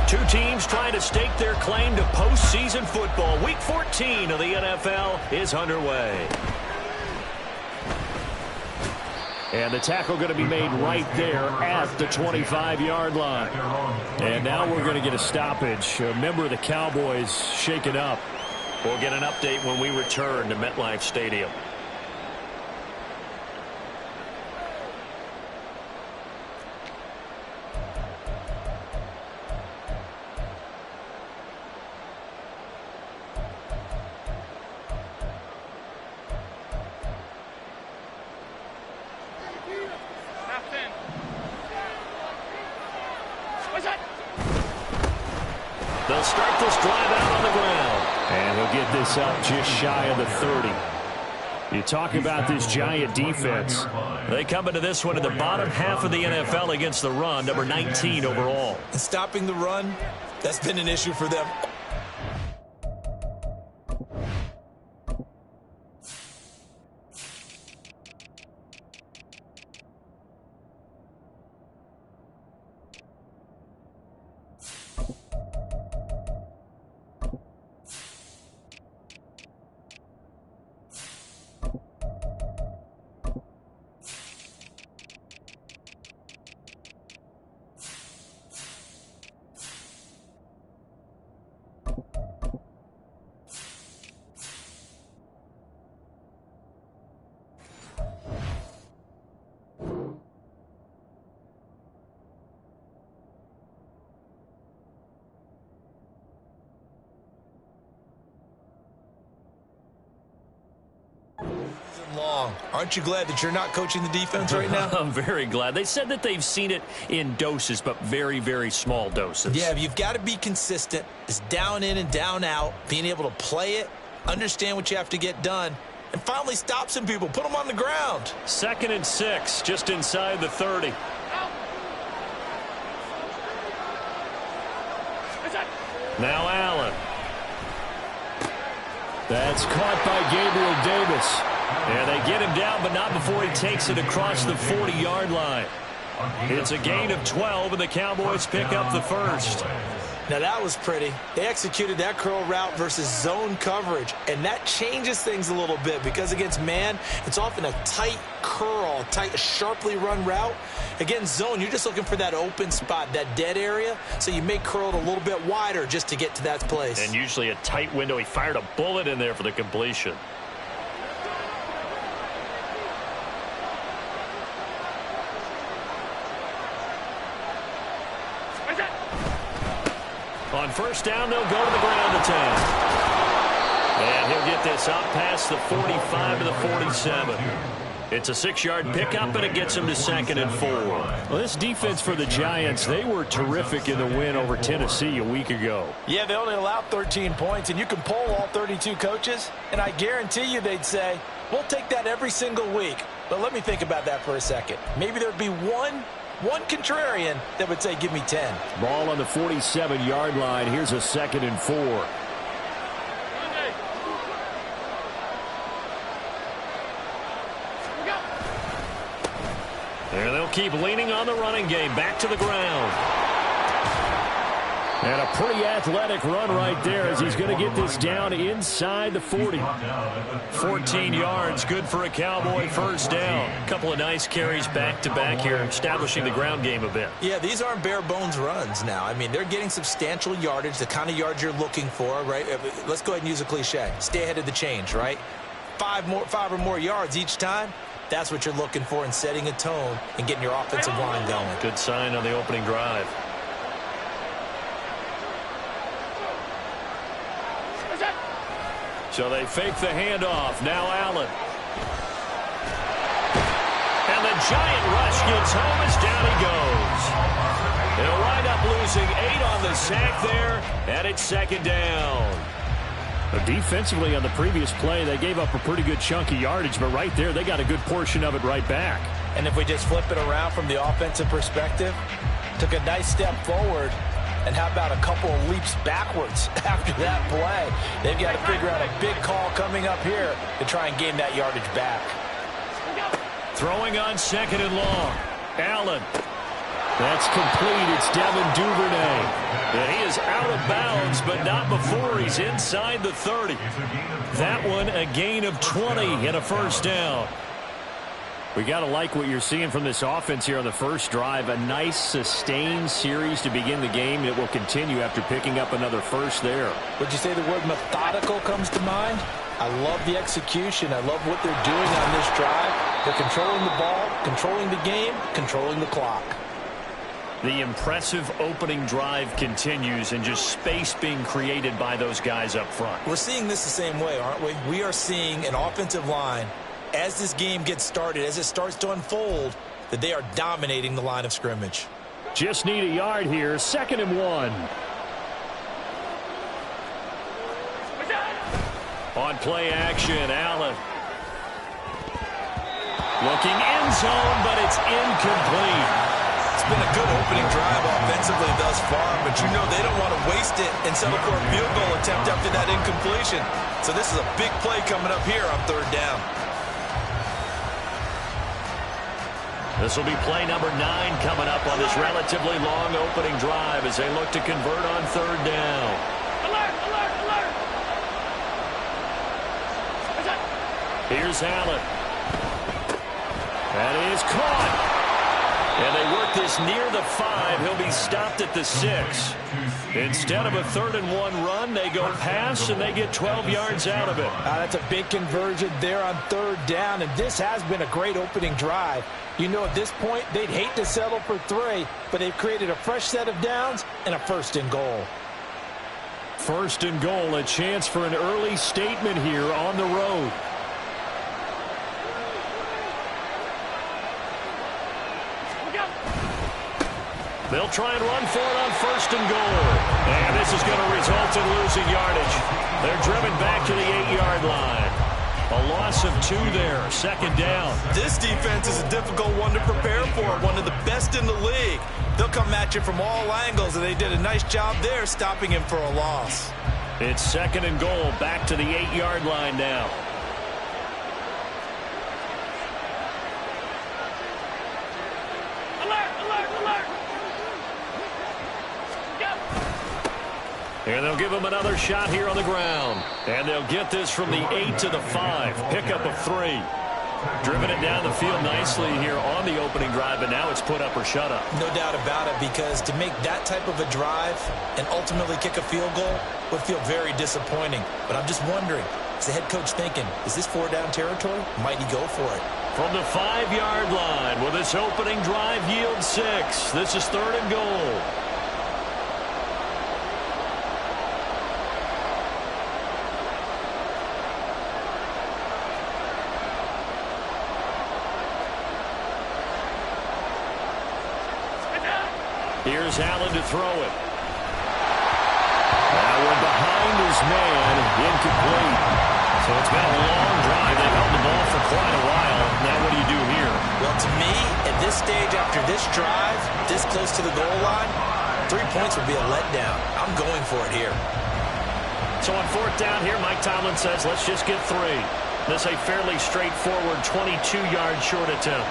Two teams trying to stake their claim to postseason football. Week 14 of the NFL is underway. And the tackle going to be made right there at the 25-yard line. And now we're going to get a stoppage. A member of the Cowboys shaken up. We'll get an update when we return to MetLife Stadium. They'll start this drive out on the ground. And he'll get this up just shy of the 30. You talk about this Giant defense. They come into this one in the bottom half of the NFL against the run, number 19 overall. And stopping the run, that's been an issue for them. Long. Aren't you glad that you're not coaching the defense right now? I'm very glad. They said that they've seen it in doses, but very, very small doses. Yeah, you've got to be consistent. It's down in and down out, being able to play it, understand what you have to get done, and finally stop some people, put them on the ground. 2nd and 6, just inside the 30. Now Allen. That's caught by Gabriel Davis. And they get him down, but not before he takes it across the 40-yard line. It's a gain of 12, and the Cowboys pick up the first. Now, that was pretty. They executed that curl route versus zone coverage, and that changes things a little bit because against man, it's often a tight curl, tight, sharply run route. Against zone, you're just looking for that open spot, that dead area, so you may curl it a little bit wider just to get to that place. And usually a tight window. He fired a bullet in there for the completion. On first down, they'll go to the ground attack. And he'll get this up past the 45 to the 47. It's a 6-yard pickup, and it gets him to 2nd and 4. Well, this defense for the Giants, they were terrific in the win over Tennessee a week ago. Yeah, they only allowed 13 points, and you can poll all 32 coaches, and I guarantee you they'd say, we'll take that every single week. But let me think about that for a second. Maybe there'd be one contrarian that would say, give me 10. Ball on the 47-yard line. Here's a 2nd and 4. And they'll keep leaning on the running game. Back to the ground. And a pretty athletic run right there as he's going to get this down inside the 40. 14 yards, good for a Cowboy first down. A couple of nice carries back-to-back here, establishing the ground game a bit. Yeah, these aren't bare-bones runs now. I mean, they're getting substantial yardage, the kind of yards you're looking for, right? Let's go ahead and use a cliche. Stay ahead of the change, right? 5 or more yards each time. That's what you're looking for in setting a tone and getting your offensive line going. Good sign on the opening drive. So they fake the handoff. Now Allen. And the giant rush gets home as down he goes. They'll wind up losing 8 on the sack there, and it's 2nd down. But defensively on the previous play, they gave up a pretty good chunk of yardage, but right there, they got a good portion of it right back. And if we just flip it around from the offensive perspective, took a nice step forward, and how about a couple of leaps backwards after that play? They've got to figure out a big call coming up here to try and gain that yardage back. Throwing on 2nd and long. Allen. That's complete. It's Devin Duvernay. And he is out of bounds, but not before he's inside the 30. That one a gain of 20 and a first down. We got to like what you're seeing from this offense here on the first drive. A nice, sustained series to begin the game. It will continue after picking up another first there. Would you say the word methodical comes to mind? I love the execution. I love what they're doing on this drive. They're controlling the ball, controlling the game, controlling the clock. The impressive opening drive continues, and just space being created by those guys up front. We're seeing this the same way, aren't we? We are seeing an offensive line, as this game gets started, as it starts to unfold, that they are dominating the line of scrimmage. Just need a yard here. 2nd and 1. On play action, Allen. Looking end zone, but it's incomplete. It's been a good opening drive offensively thus far, but you know they don't want to waste it and settle for a field goal attempt after that incompletion. So this is a big play coming up here on 3rd down. This will be play number 9 coming up on this relatively long opening drive as they look to convert on 3rd down. Alert, alert, alert. Here's Allen. That is caught. And they work this near the 5. He'll be stopped at the 6. Instead of a 3rd and 1 run, they go pass, and they get 12 yards out of it. That's a big conversion there on 3rd down, and this has been a great opening drive. You know, at this point, they'd hate to settle for 3, but they've created a fresh set of downs and a 1st and goal. 1st and goal, a chance for an early statement here on the road. They'll try and run for it on 1st and goal. And this is going to result in losing yardage. They're driven back to the 8-yard line. A loss of 2 there, 2nd down. This defense is a difficult one to prepare for, one of the best in the league. They'll come at you from all angles, and they did a nice job there stopping him for a loss. It's 2nd and goal, back to the 8-yard line now. And they'll give him another shot here on the ground. And they'll get this from the 8 to the 5. Pickup of 3. Driven it down the field nicely here on the opening drive, but now it's put up or shut up. No doubt about it, because to make that type of a drive and ultimately kick a field goal would feel very disappointing. But I'm just wondering, is the head coach thinking, is this 4-down territory? Might he go for it? From the 5-yard line, will this opening drive yield 6? This is 3rd and goal. Here's Allen to throw it. That one behind his man, incomplete. So it's been a long drive. They've held the ball for quite a while. Now what do you do here? Well, to me, at this stage after this drive, this close to the goal line, 3 points would be a letdown. I'm going for it here. So on 4th down here, Mike Tomlin says, let's just get 3. This a fairly straightforward 22-yard short attempt.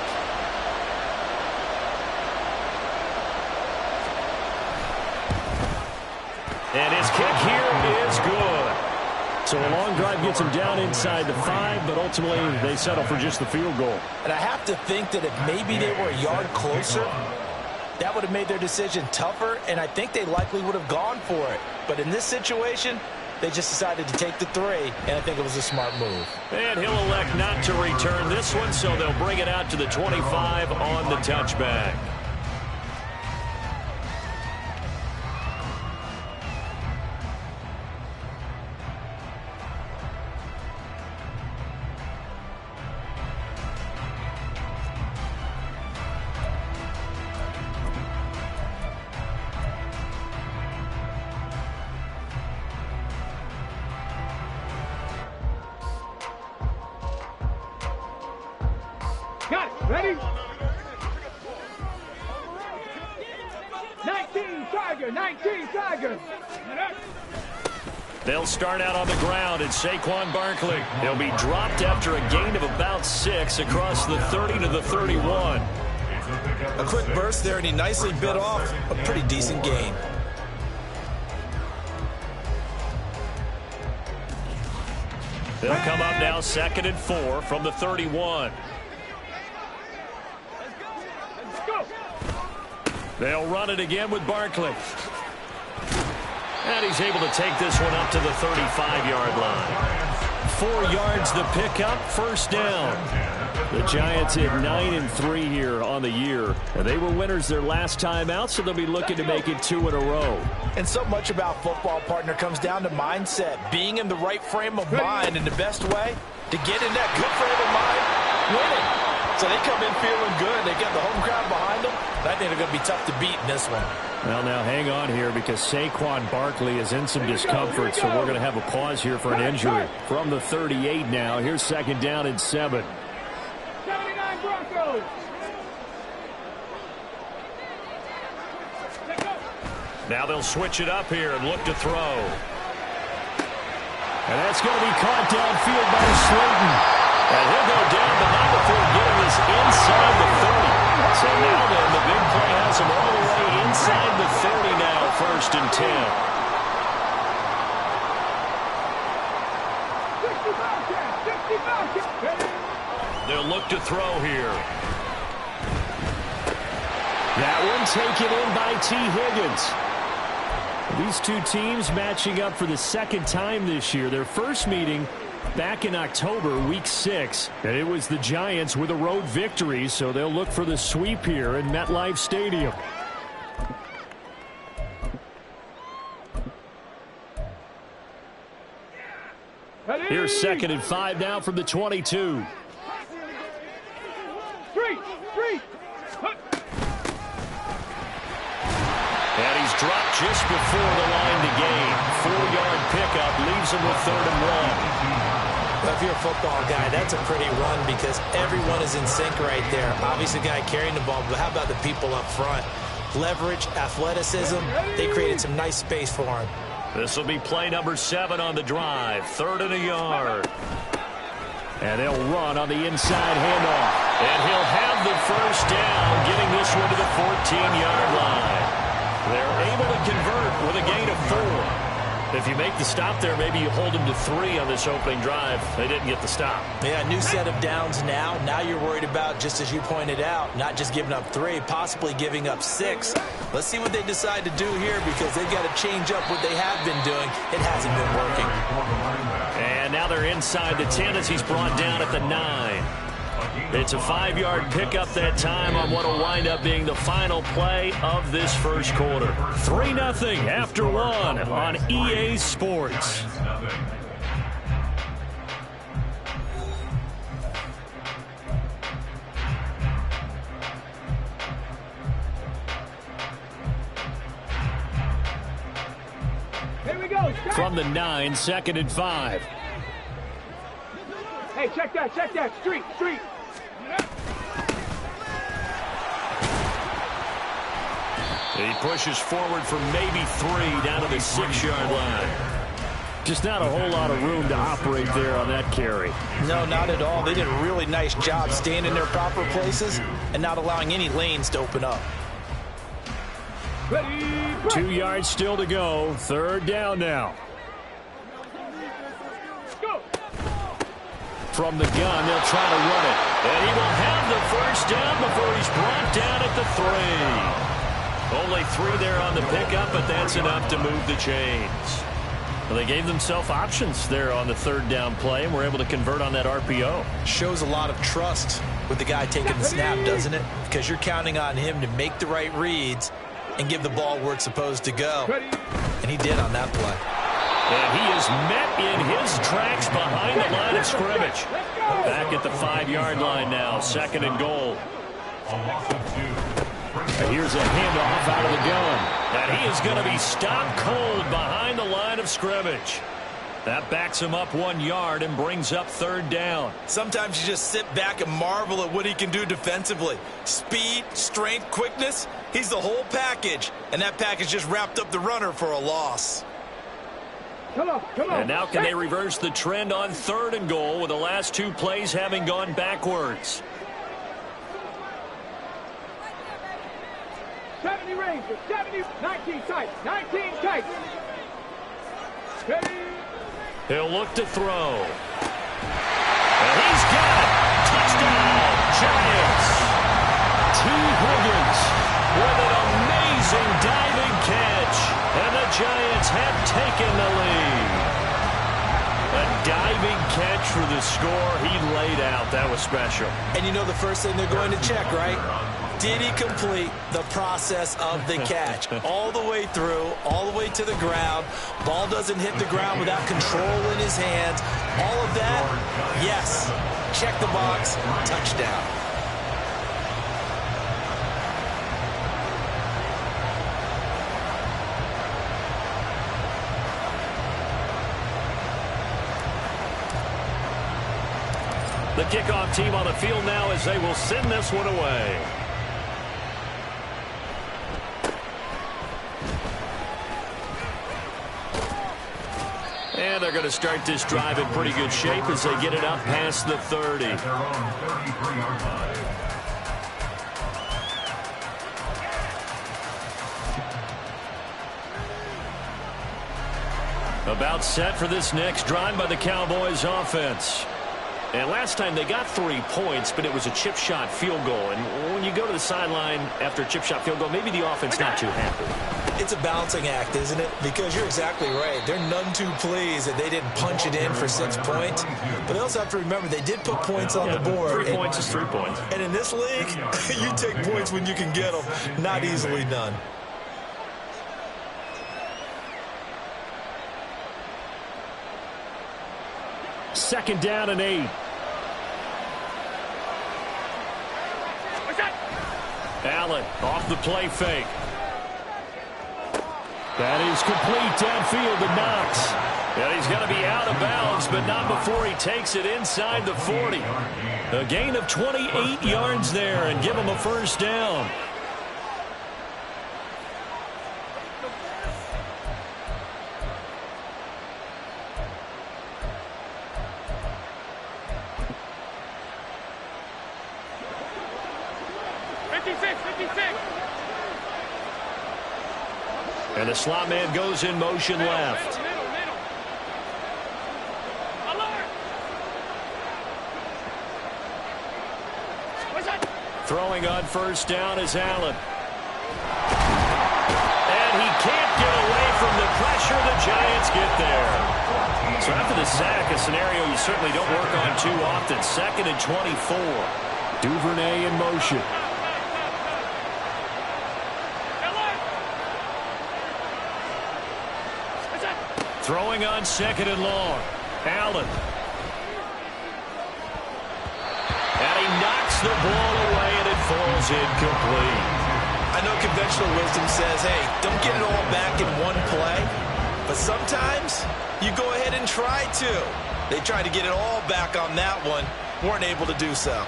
And his kick here is good. So a long drive gets him down inside the 5, but ultimately they settle for just the field goal. And I have to think that if maybe they were a yard closer, that would have made their decision tougher, and I think they likely would have gone for it. But in this situation, they just decided to take the 3, and I think it was a smart move. And he'll elect not to return this one, so they'll bring it out to the 25 on the touchback. Got it. Ready? 19 Tiger, 19 Tiger. They'll start out on the ground, and Saquon Barkley. He'll be dropped after a gain of about 6 across the 30 to the 31. A quick burst there, and he nicely bit off a pretty decent gain. They'll come up now 2nd and 4 from the 31. They'll run it again with Barkley. And he's able to take this one up to the 35-yard line. 4 yards the pickup, first down. The Giants hit 9-3 here on the year. And they were winners their last time out, so they'll be looking to make it 2 in a row. And so much about football, partner, comes down to mindset. Being in the right frame of mind, and the best way to get in that good frame of mind, winning. So they come in feeling good. They get the home crowd behind them. I think they're going to be tough to beat in this one. Well, now hang on here because Saquon Barkley is in some discomfort, so we're going to have a pause here for an injury. From the 38 now, here's 2nd down and 7. 79 Broncos. Now they'll switch it up here and look to throw. And that's going to be caught downfield by Slayton. And he'll go down, but not before getting this inside the 30. So now then, the big play has him all the way inside the 30 now, 1st and 10. They'll look to throw here. That one taken in by T. Higgins. These two teams matching up for the 2nd time this year. Their first meeting back in October, week 6. And it was the Giants with a road victory, so they'll look for the sweep here in MetLife Stadium. Here's 2nd and 5 now from the 22. And he's dropped just before the line to gain. 4-yard pickup leaves him with 3rd and 1. Well, if you're a football guy, that's a pretty run because everyone is in sync right there. Obviously, the guy carrying the ball, but how about the people up front? Leverage, athleticism, they created some nice space for him. This will be play number 7 on the drive. 3rd and a yard. And they'll run on the inside handoff. And he'll have the first down, getting this one to the 14-yard line. They're able to convert with a gain of 4. If you make the stop there, maybe you hold them to 3 on this opening drive. They didn't get the stop. Yeah, new set of downs now. Now you're worried about, just as you pointed out, not just giving up 3, possibly giving up 6. Let's see what they decide to do here because they've got to change up what they have been doing. It hasn't been working. And now they're inside the 10 as he's brought down at the 9. It's a 5-yard pickup that time on what will wind up being the final play of this first quarter. 3-0 after 1 on EA Sports. Here we go. From the 9, 2nd and 5. Hey, check that, check that. Street. He pushes forward for maybe 3 down to the 6-yard line. Just not a whole lot of room to operate there on that carry. No, not at all. They did a really nice job staying in their proper places and not allowing any lanes to open up. 2 yards still to go. 3rd down now. Go. From the gun, they'll try to run it. And he will have the first down before he's brought down at the 3. Only 3 there on the pickup, but that's enough to move the chains. Well, they gave themselves options there on the 3rd down play, and were able to convert on that RPO. Shows a lot of trust with the guy taking the snap, doesn't it? Because you're counting on him to make the right reads and give the ball where it's supposed to go. And he did on that play. And he is met in his tracks behind the line of scrimmage. Back at the 5-yard line now, 2nd and goal. And here's a handoff out of the gun. And he is going to be stopped cold behind the line of scrimmage. That backs him up 1 yard and brings up 3rd down. Sometimes you just sit back and marvel at what he can do defensively. Speed, strength, quickness, he's the whole package. And that package just wrapped up the runner for a loss. Come on. And now can they reverse the trend on 3rd and goal with the last 2 plays having gone backwards? 70 Rangers, 70, 19 tight, 19 tight. Ready? He'll look to throw. And he's got it. Touchdown, Giants. T. Higgins with an amazing diving catch. And the Giants have taken the lead. A diving catch for the score he laid out. That was special. And you know the first thing they're going to check, right? Did he complete the process of the catch? All the way through, all the way to the ground. Ball doesn't hit the ground without control in his hands. All of that, yes. Check the box, touchdown. The kickoff team on the field now as they will send this one away. And they're going to start this drive in pretty good shape as they get it up past the 30. About set for this next drive by the Cowboys offense. And last time they got 3 points, but it was a chip shot field goal. And when you go to the sideline after a chip shot field goal, maybe the offense not too happy. It's a balancing act, isn't it? Because you're exactly right. They're none too pleased that they didn't punch it in for 6 points. But they also have to remember they did put points on the board. 3 points is 3 points. And in this league, you take points when you can get them. Not easily done. Second down and 8. Allen off the play fake. That is complete downfield to Knox. And he's going to be out of bounds, but not before he takes it inside the 40. A gain of 28 yards there and give him a first down. And the slot man goes in motion left. Throwing on first down is Allen. And he can't get away from the pressure. The Giants get there. So after the sack, a scenario you certainly don't work on too often. 2nd and 24. Duvernay in motion. Throwing on 2nd and long. Allen. And he knocks the ball away, and it falls incomplete. I know conventional wisdom says, hey, don't get it all back in one play. But sometimes you go ahead and try to. They tried to get it all back on that one. Weren't able to do so.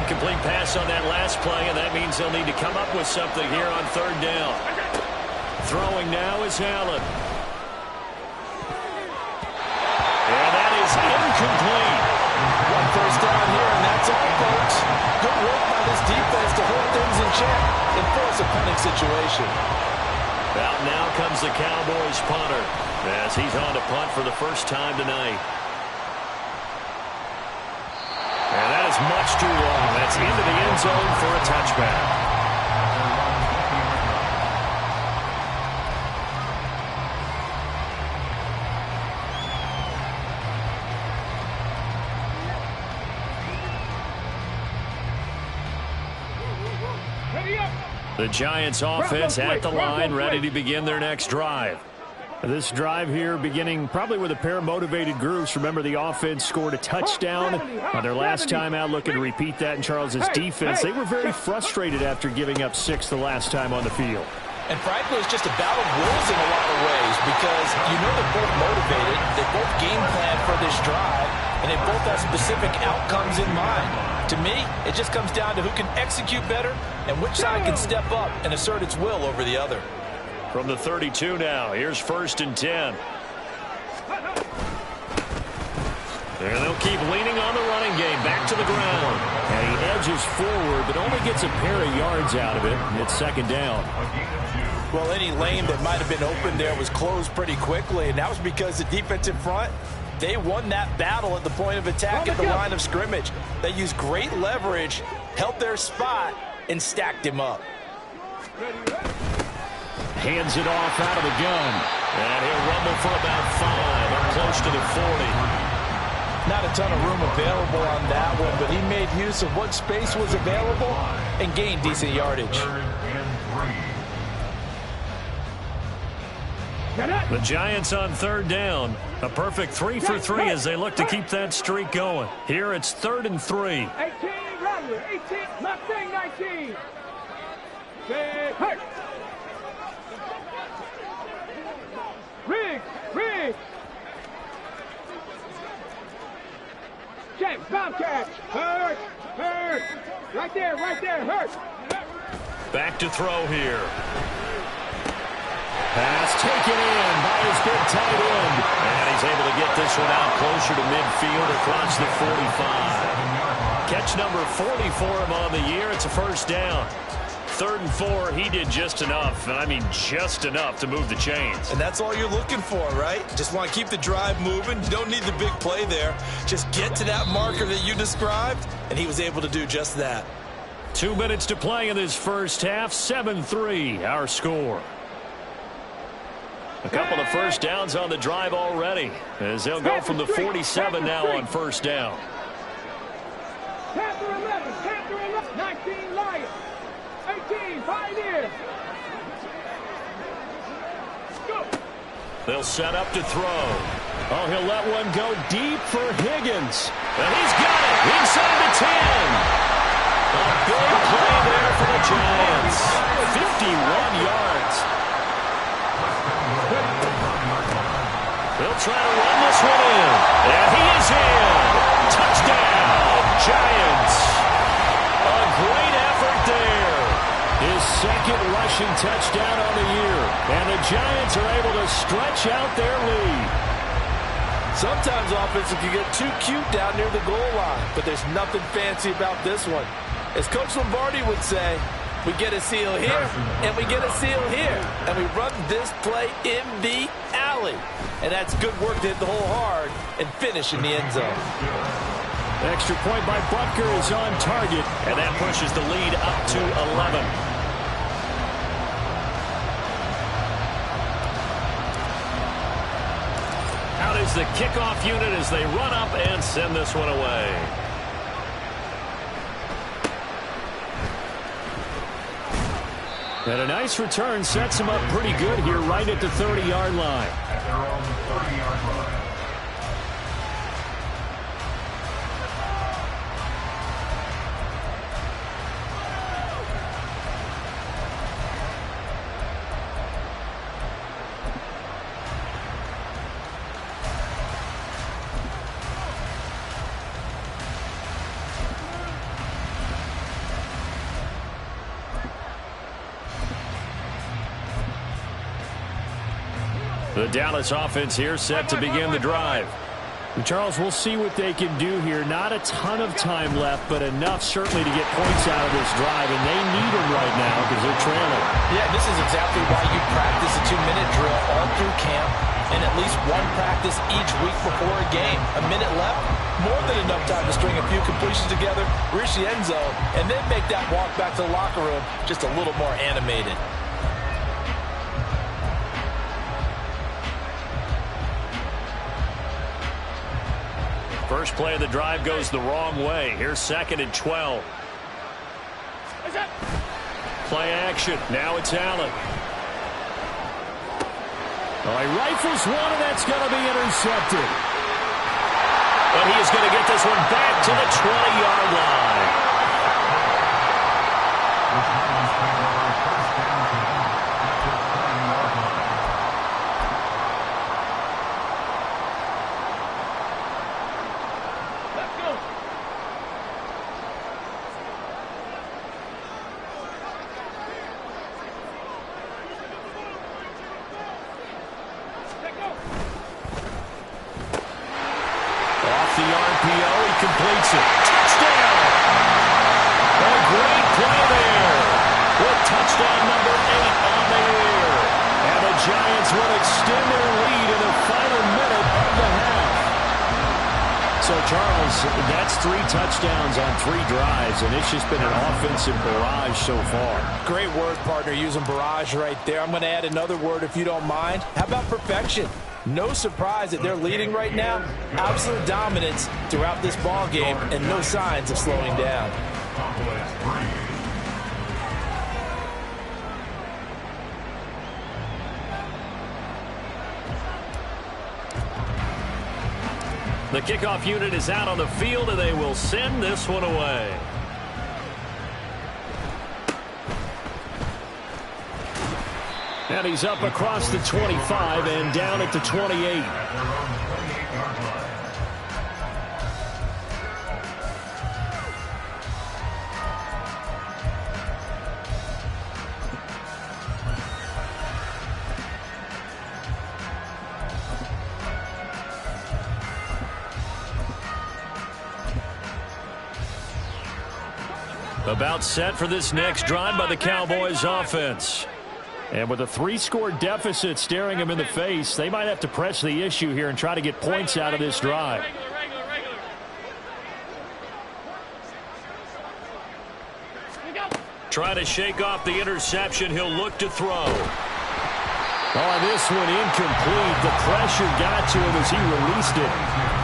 Incomplete pass on that last play, and that means they'll need to come up with something here on 3rd down. Throwing now is Allen. And that is incomplete. One first down here, and that's all, folks. Good work by this defense to hold things in check and force a punting situation. Out now comes the Cowboys punter as he's on to punt for the first time tonight. And that is much too long. That's into the end zone for a touchback. The Giants offense at the line, ready to begin their next drive. This drive here beginning probably with a pair of motivated groups. Remember, the offense scored a touchdown on their last time out, looking to repeat that in Charles's defense. They were very frustrated after giving up 6 the last time on the field. And frankly, it's just a battle of wills in a lot of ways because you know they're both motivated, they both game plan for this drive, and they both have specific outcomes in mind. To me, it just comes down to who can execute better and which side can step up and assert its will over the other. From the 32 now, here's 1st and 10. keep leaning on the running game. Back to the ground. And he edges forward, but only gets a pair of yards out of it. It's second down. Well, any lane that might have been open there was closed pretty quickly, and that was because the defensive front, they won that battle at the point of attack at the line of scrimmage. They used great leverage, held their spot, and stacked him up. Hands it off out of the gun. And he'll rumble for about 5, up close to the 40. Not a ton of room available on that one, but he made use of what space was available and gained decent yardage. The Giants on third down. A perfect 3 for 3 as they look to keep that streak going. Here it's 3rd and 3. 18, Rattler, 18, Mustang 19. Hurt. Riggs. Check, bomb catch. Hurt. Right there, hurt. Back to throw here. Pass taken in by his big tight end. And he's able to get this one out closer to midfield across the 45. Catch number 40 for him on the year. It's a first down. 3rd and 4, he did just enough, and I mean just enough to move the chains. And that's all you're looking for, right? Just want to keep the drive moving. You don't need the big play there. Just get to that marker that you described, and he was able to do just that. 2 minutes to play in this first half. 7-3, our score. A couple of first downs on the drive already, as they'll go from the 47 now on first down. Panther 11, 19 Lions, 18 Pioneers. Go. They'll set up to throw. Oh, he'll let one go deep for Higgins. And he's got it inside the 10. A big play there for the Giants. 51 yards. They'll try to run this one in. And he is in. Touchdown, Giants. A great effort there. His second rushing touchdown on the year. And the Giants are able to stretch out their lead. Sometimes offenses can get too cute down near the goal line, but there's nothing fancy about this one. As Coach Lombardi would say, we get a seal here, and we get a seal here, and we run this play in the alley. And that's good work to hit the hole hard and finish in the end zone. Extra point by Butker is on target. And that pushes the lead up to 11. Out is the kickoff unit as they run up and send this one away. And a nice return sets him up pretty good here right at the 30-yard line. The Dallas offense here set to begin the drive. And Charles, we'll see what they can do here. Not a ton of time left, but enough certainly to get points out of this drive, and they need them right now because they're trailing. Yeah, this is exactly why you practice a 2-minute drill all through camp and at least one practice each week before a game. A minute left, more than enough time to string a few completions together, reach the end zone, and then make that walk back to the locker room just a little more animated. First play of the drive goes the wrong way. Here's 2nd and 12. Play action. Now it's Allen. Oh, he rifles one, and that's going to be intercepted. But he is going to get this one back to the 20-yard line. RPO. He completes it. Touchdown! A great play there. With touchdown number 8 on the year. And the Giants will extend their lead in the final minute of the half. So, Charles, that's 3 touchdowns on 3 drives, and it's just been an offensive barrage so far. Great word, partner, using barrage right there. I'm going to add another word if you don't mind. How about perfection? No surprise that they're leading right now. Absolute dominance throughout this ball game, and no signs of slowing down. The kickoff unit is out on the field, and they will send this one away. And he's up across the 25 and down at the 28. About set for this next drive by the Cowboys offense. And with a 3-score deficit staring them in the face, they might have to press the issue here and try to get points out of this drive. Try to shake off the interception. He'll look to throw. Oh, this one incomplete. The pressure got to him as he released it.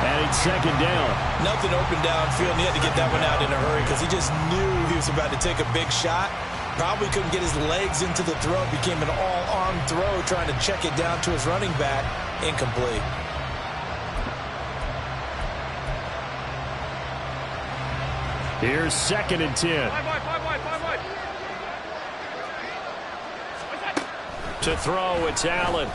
And it's second down. Nothing open downfield, and he had to get that one out in a hurry because he just knew he was about to take a big shot. Probably couldn't get his legs into the throw. It became an all-arm throw, trying to check it down to his running back. Incomplete. Here's 2nd and 10. To throw, it's Allen.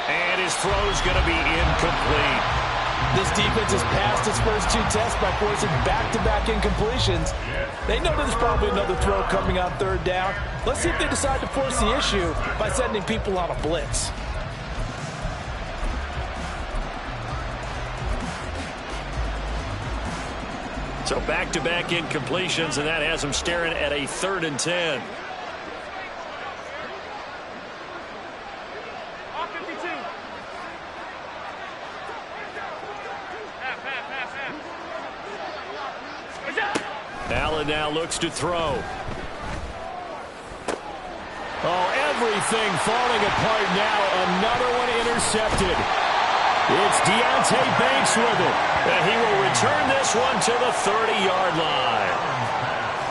And his throw's going to be incomplete. This defense has passed its first 2 tests by forcing back-to-back incompletions. They know there's probably another throw coming on 3rd down. Let's see if they decide to force the issue by sending people on a blitz. So back-to-back incompletions, and that has them staring at a 3rd and 10. Allen now looks to throw. Oh, everything falling apart now. Another one intercepted. It's Deontay Banks with it. And he will return this one to the 30-yard line.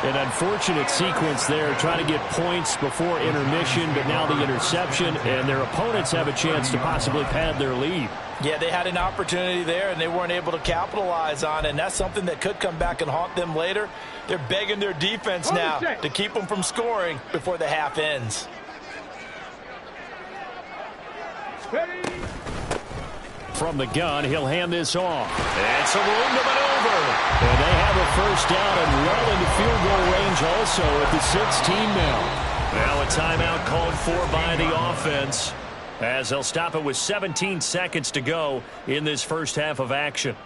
An unfortunate sequence there, trying to get points before intermission, but now the interception, and their opponents have a chance to possibly pad their lead. Yeah, they had an opportunity there, and they weren't able to capitalize on it, and that's something that could come back and haunt them later. They're begging their defense now to keep them from scoring before the half ends. From the gun, he'll hand this off. And some room to maneuver. And they have a first down and well into field goal range also at the 16 now. Now a timeout called for by the offense, as they'll stop it with 17 seconds to go in this first half of action.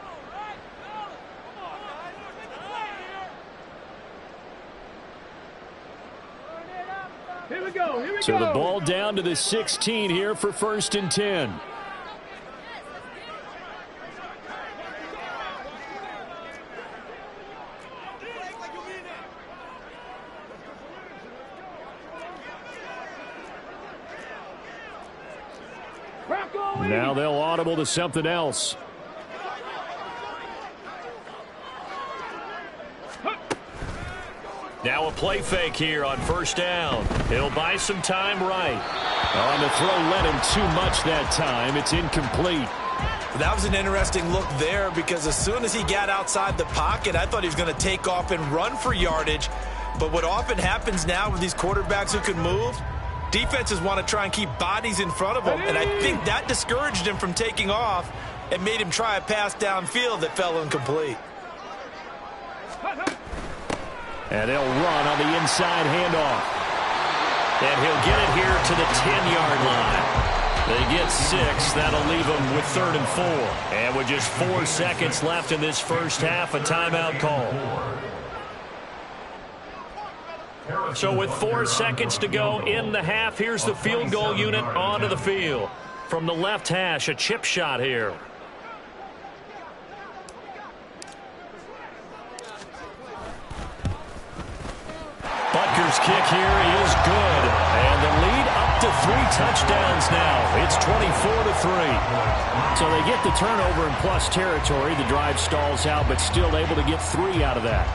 Here we go. So the ball down to the 16 here for 1st and 10. Now they'll audible to something else. Now a play fake here on 1st down. He'll buy some time right. On the throw led him too much that time. It's incomplete. That was an interesting look there because as soon as he got outside the pocket, I thought he was going to take off and run for yardage. But what often happens now with these quarterbacks who can move, defenses want to try and keep bodies in front of them, and I think that discouraged him from taking off and made him try a pass downfield that fell incomplete. And they'll run on the inside handoff. And he'll get it here to the 10-yard line. They get 6. That'll leave them with 3rd and 4. And with just 4 seconds left in this first half, a timeout call. So with 4 seconds to go in the half, here's the field goal unit onto the field. From the left hash, a chip shot here. Butker's kick here is good. And the lead up to 3 touchdowns now. It's 24-3. So they get the turnover in plus territory. The drive stalls out, but still able to get 3 out of that.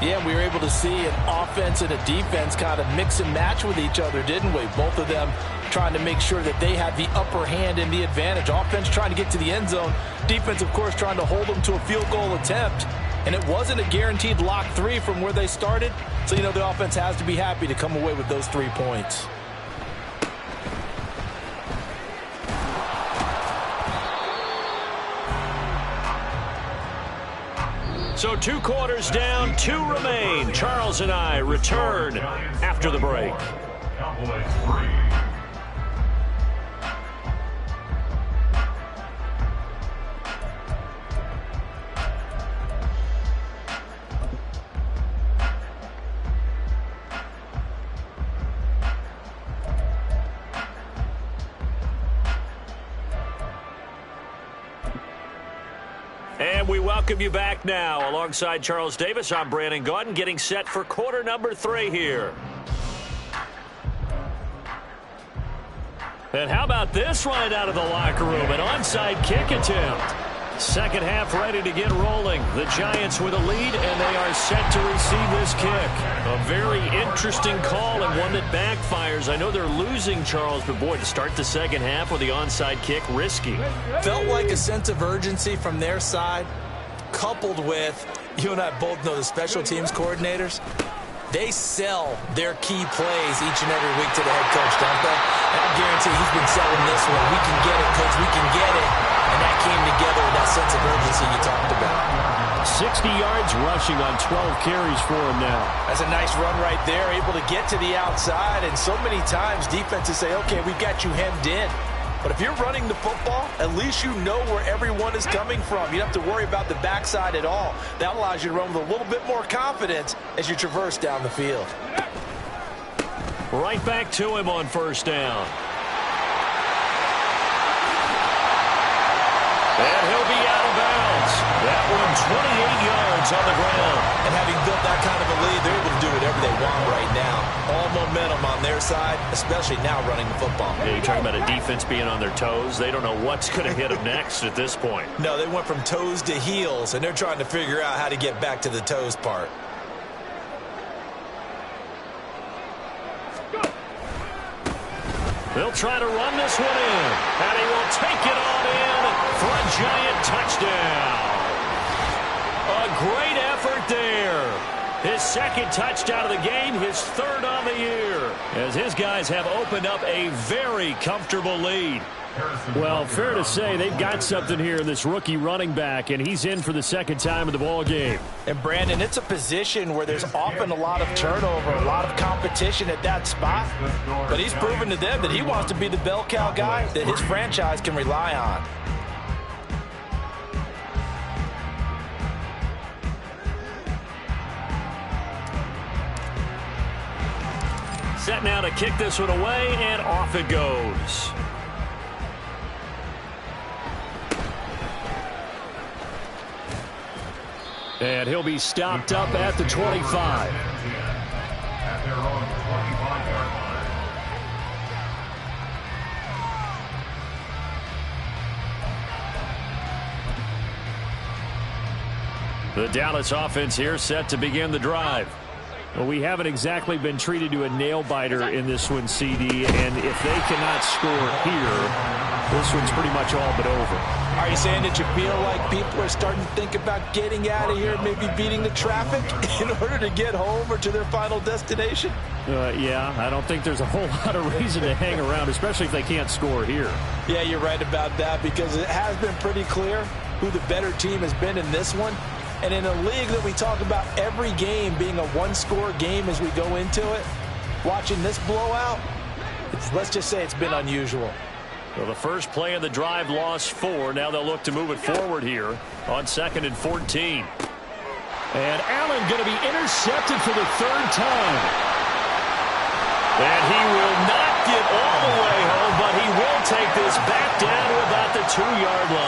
Yeah, we were able to see an offense and a defense kind of mix and match with each other, didn't we? Both of them trying to make sure that they had the upper hand and the advantage. Offense trying to get to the end zone. Defense, of course, trying to hold them to a field goal attempt. And it wasn't a guaranteed lock 3 from where they started. So, you know, the offense has to be happy to come away with those 3 points. So 2 quarters down, 2 remain. Charles and I return after the break. And we welcome you back now. Alongside Charles Davis, I'm Brandon Gaudin, getting set for quarter number 3 here. And how about this right out of the locker room? An onside kick attempt. Second half ready to get rolling. The Giants with a lead, and they are set to receive this kick. A very interesting call and one that backfires. I know they're losing, Charles, but boy, to start the second half with the onside kick, risky. Felt like a sense of urgency from their side, coupled with, you and I both know the special teams coordinators, they sell their key plays each and every week to the head coach, don't they? And I guarantee he's been selling this one. We can get it, coach. We can get it. And that came together with that sense of urgency you talked about. 60 yards rushing on 12 carries for him now. That's a nice run right there, able to get to the outside. And so many times defenses say, okay, we've got you hemmed in. But if you're running the football, at least you know where everyone is coming from. You don't have to worry about the backside at all. That allows you to run with a little bit more confidence as you traverse down the field. Right back to him on first down. And he'll be out of bounds. That one 28 yards on the ground. And having built that kind of a lead, they're able to do whatever they want right now. All momentum on their side, especially now running the football. Yeah, you're talking about a defense being on their toes. They don't know what's going to hit them next at this point. No, they went from toes to heels, and they're trying to figure out how to get back to the toes part. They'll try to run this one in, and he will take it on in for a Giant touchdown. A great effort there. His second touchdown of the game, his 3rd on the year, as his guys have opened up a very comfortable lead. Well, fair to say they've got something here in this rookie running back, and he's in for the 2nd time of the ball game. And, Brandon, it's a position where there's often a lot of turnover, a lot of competition at that spot. But he's proven to them that he wants to be the bell cow guy that his franchise can rely on. Set now to kick this one away, and off it goes. And he'll be stopped up at the 25. The Dallas offense here set to begin the drive. Well, we haven't exactly been treated to a nail-biter in this one, CD, and if they cannot score here, this one's pretty much all but over. Are you saying that you feel like people are starting to think about getting out of here, maybe beating the traffic in order to get home or to their final destination? Yeah, I don't think there's a whole lot of reason to hang around, especially if they can't score here. Yeah, you're right about that, because it has been pretty clear who the better team has been in this one. And in a league that we talk about every game being a one-score game as we go into it, watching this blowout, let's just say it's been unusual. Well, the first play of the drive lost 4. Now they'll look to move it forward here on 2nd and 14. And Allen going to be intercepted for the 3rd time. And he will not get all the way home, but he will take this back down to about the 2-yard line.